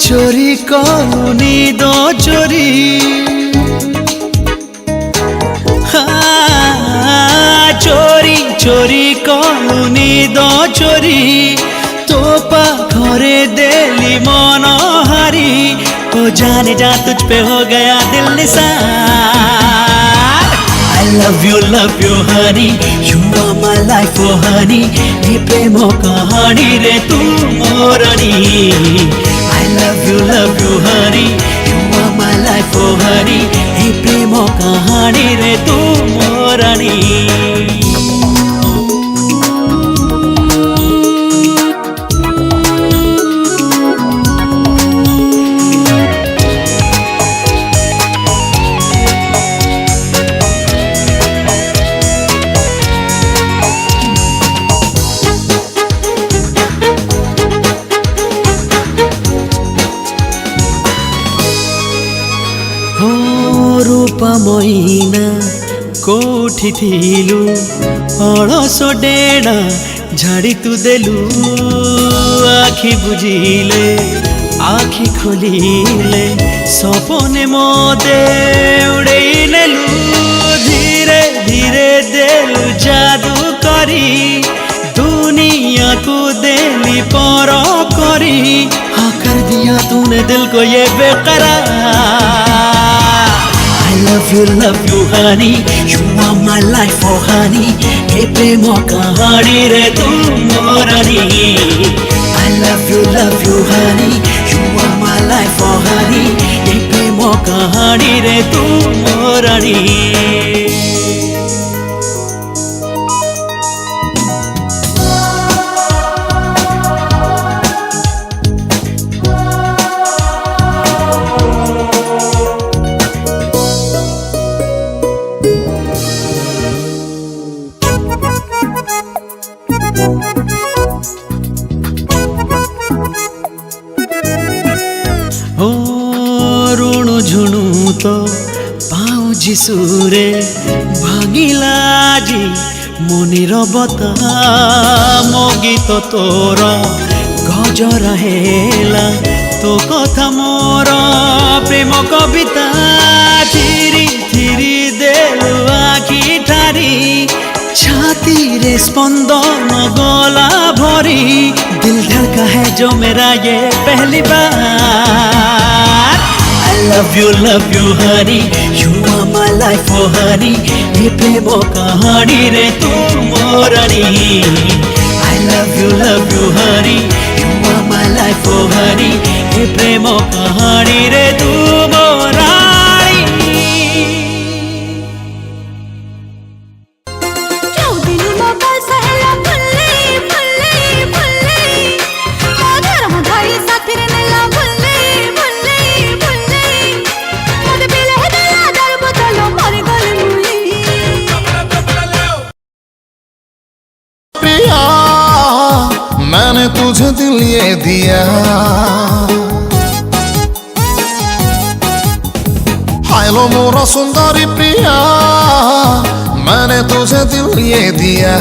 चोरी करूनी दो चोरी चोरी चोरी करूनी दो चोरी तो पाखरे दिली मन हारी ओ जाने जा तुझ पे हो गया दिल Nisar I love you honey you are my life oh honey ये प्रेम कहानी रे तू मोरनी I love you honey you are my life oh honey ये प्रेम कहानी रे तू मोरनी रूपमयीना कोठी थिलु अलस डेणा झाड़ी तू देलु आखि बुझिले आखि खोलिले सपने मोदे उड़े नेलु धीरे धीरे देलु जादू करी दुनिया को देली पर करी हाँ कर दिया तूने दिल को ये बेकरार I love you honey you are my life oh honey ये प्रेम कहानी रे तू मोरनी I love you honey you are my life oh honey ये प्रेम कहानी रे तू मोरनी ऋणु झुणु तो पाउजी सुरे भांगिला जी मुनिर बता मो गीत तोर गजर हेला तो कथा मोर प्रेम कविता थिरी थिरी देलु आखि ठारी छाती रे स्पंदन गला भरी दिल धड़का है जो मेरा ये पहली बार I love you honey you are my life oh honey ये प्रेम कहानी रे तू मोरनी I love you honey you are my life oh honey ये प्रेम कहानी रे तू मोरनी मैंने तुझे दिल ये दिया हायलो मोरा सुंदरी प्रिया मैंने तुझे दिल ये दिया